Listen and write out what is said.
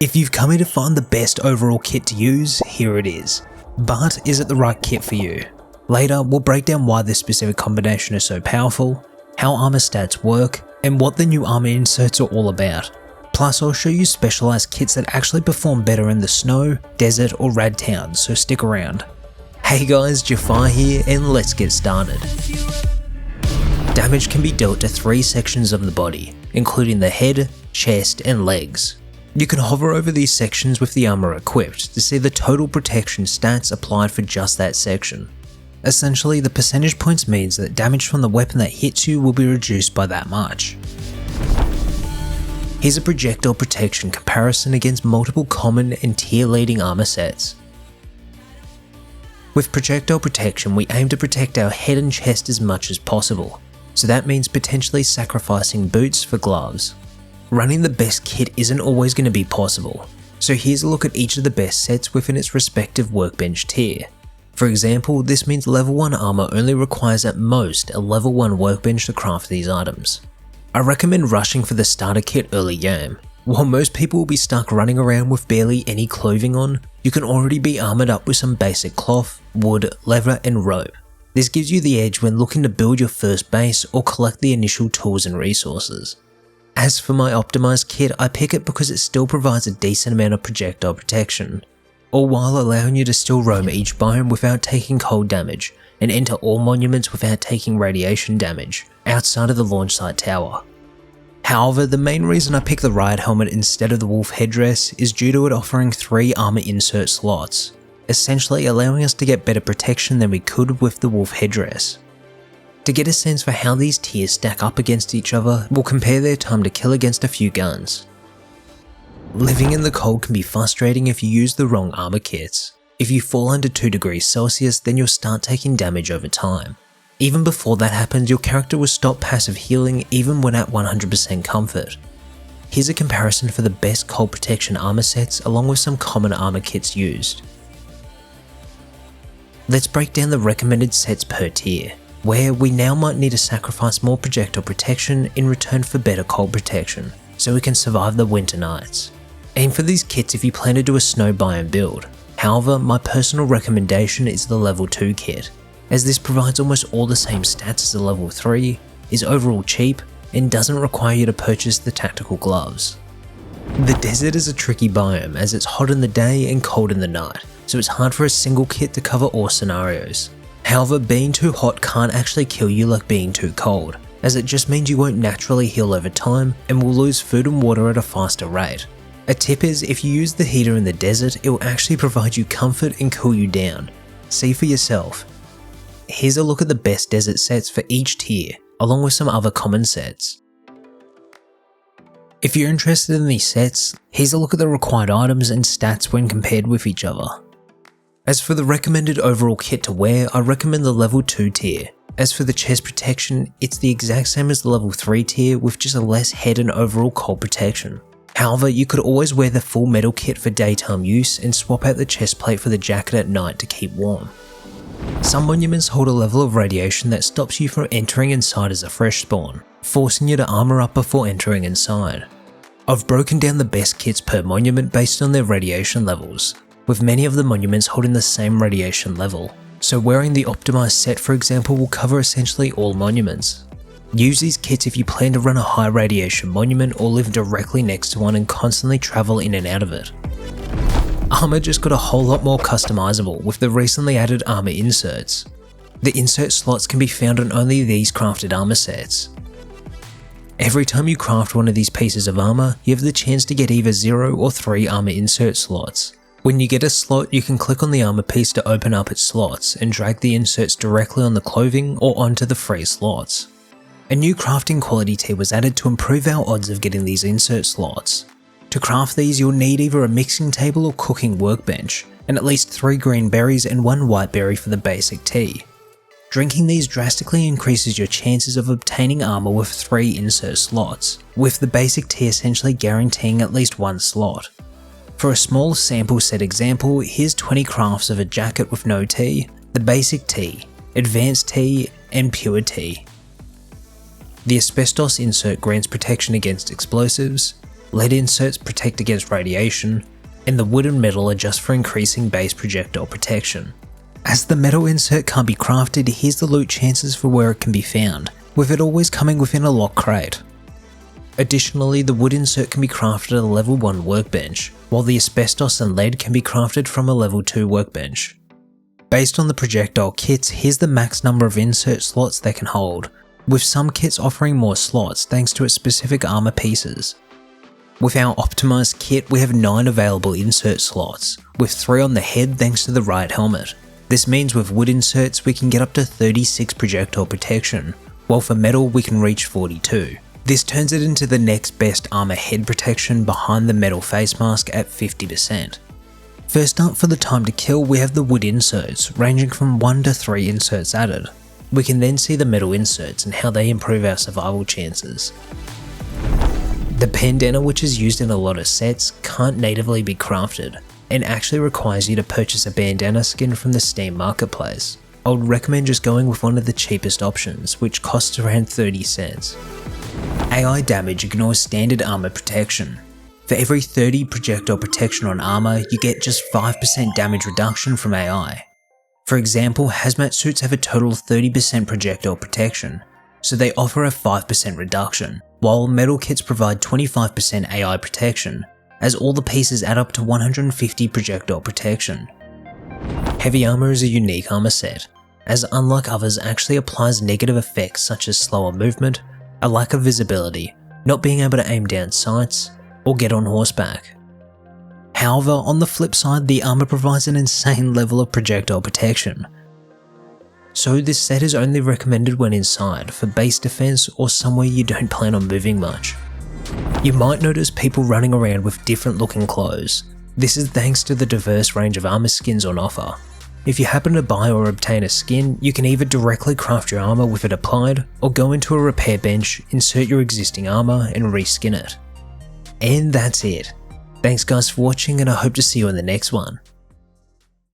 If you've come here to find the best overall kit to use, here it is. But is it the right kit for you? Later, we'll break down why this specific combination is so powerful, how armor stats work, and what the new armor inserts are all about. Plus, I'll show you specialized kits that actually perform better in the snow, desert, or rad towns, so stick around. Hey guys, Jfarr here, and let's get started. Damage can be dealt to 3 sections of the body, including the head, chest, and legs. You can hover over these sections with the armor equipped to see the total protection stats applied for just that section. Essentially, the percentage points means that damage from the weapon that hits you will be reduced by that much. Here's a projectile protection comparison against multiple common and tier leading armor sets. With projectile protection, we aim to protect our head and chest as much as possible, so that means potentially sacrificing boots for gloves. Running the best kit isn't always going to be possible, so here's a look at each of the best sets within its respective workbench tier. For example, this means level 1 armor only requires at most a level 1 workbench to craft these items. I recommend rushing for the starter kit early game. While most people will be stuck running around with barely any clothing on, you can already be armored up with some basic cloth, wood, leather, and rope. This gives you the edge when looking to build your first base or collect the initial tools and resources. As for my optimized kit, I pick it because it still provides a decent amount of projectile protection, all while allowing you to still roam each biome without taking cold damage, and enter all monuments without taking radiation damage, outside of the launch site tower. However, the main reason I picked the riot helmet instead of the wolf headdress is due to it offering 3 armor insert slots, essentially allowing us to get better protection than we could with the wolf headdress. To get a sense for how these tiers stack up against each other, we'll compare their time to kill against a few guns. Living in the cold can be frustrating if you use the wrong armor kits. If you fall under 2 degrees Celsius, then you'll start taking damage over time. Even before that happens, your character will stop passive healing even when at 100% comfort. Here's a comparison for the best cold protection armor sets along with some common armor kits used. Let's break down the recommended sets per tier, where we now might need to sacrifice more projectile protection in return for better cold protection, so we can survive the winter nights. Aim for these kits if you plan to do a snow biome build. However, my personal recommendation is the level 2 kit, as this provides almost all the same stats as the level 3, is overall cheap, and doesn't require you to purchase the tactical gloves. The desert is a tricky biome as it's hot in the day and cold in the night, so it's hard for a single kit to cover all scenarios. However, being too hot can't actually kill you like being too cold, as it just means you won't naturally heal over time and will lose food and water at a faster rate. A tip is, if you use the heater in the desert, it will actually provide you comfort and cool you down. See for yourself. Here's a look at the best desert sets for each tier, along with some other common sets. If you're interested in these sets, here's a look at the required items and stats when compared with each other. As for the recommended overall kit to wear, I recommend the level 2 tier. As for the chest protection, it's the exact same as the level 3 tier with just a less head and overall cold protection. However, you could always wear the full metal kit for daytime use and swap out the chest plate for the jacket at night to keep warm. Some monuments hold a level of radiation that stops you from entering inside as a fresh spawn, forcing you to armor up before entering inside. I've broken down the best kits per monument based on their radiation levels, with many of the monuments holding the same radiation level, so wearing the optimized set for example will cover essentially all monuments. Use these kits if you plan to run a high radiation monument or live directly next to one and constantly travel in and out of it. Armor just got a whole lot more customizable with the recently added armor inserts. The insert slots can be found on only these crafted armor sets. Every time you craft one of these pieces of armor, you have the chance to get either 0 or 3 armor insert slots. When you get a slot, you can click on the armor piece to open up its slots and drag the inserts directly on the clothing or onto the free slots. A new crafting quality tier was added to improve our odds of getting these insert slots. To craft these, you'll need either a mixing table or cooking workbench, and at least 3 green berries and 1 white berry for the basic tea. Drinking these drastically increases your chances of obtaining armor with 3 insert slots, with the basic tea essentially guaranteeing at least 1 slot. For a small sample set example, here's 20 crafts of a jacket with no tea, the basic tea, advanced tea, and pure tea. The asbestos insert grants protection against explosives, lead inserts protect against radiation, and the wood and metal are just for increasing base projectile protection. As the metal insert can't be crafted, here's the loot chances for where it can be found, with it always coming within a locked crate. Additionally, the wood insert can be crafted at a level 1 workbench, while the asbestos and lead can be crafted from a level 2 workbench. Based on the projectile kits, here's the max number of insert slots they can hold, with some kits offering more slots thanks to its specific armor pieces. With our optimized kit, we have 9 available insert slots, with 3 on the head thanks to the right helmet. This means with wood inserts we can get up to 36 projectile protection, while for metal we can reach 42. This turns it into the next best armor head protection behind the metal face mask at 50%. First up for the time to kill, we have the wood inserts, ranging from 1 to 3 inserts added. We can then see the metal inserts and how they improve our survival chances. The bandana, which is used in a lot of sets, can't natively be crafted, and actually requires you to purchase a bandana skin from the Steam marketplace. I would recommend just going with one of the cheapest options, which costs around 30 cents. AI damage ignores standard armor protection. For every 30 projectile protection on armor, you get just 5% damage reduction from AI. For example, hazmat suits have a total of 30% projectile protection, so they offer a 5% reduction, while metal kits provide 25% AI protection, as all the pieces add up to 150 projectile protection. Heavy armor is a unique armor set, as unlike others actually applies negative effects such as slower movement, a lack of visibility, not being able to aim down sights, or get on horseback. However, on the flip side, the armor provides an insane level of projectile protection. So this set is only recommended when inside, for base defense or somewhere you don't plan on moving much. You might notice people running around with different looking clothes. This is thanks to the diverse range of armor skins on offer. If you happen to buy or obtain a skin, you can either directly craft your armor with it applied, or go into a repair bench, insert your existing armor and reskin it. And that's it. Thanks guys for watching, and I hope to see you in the next one.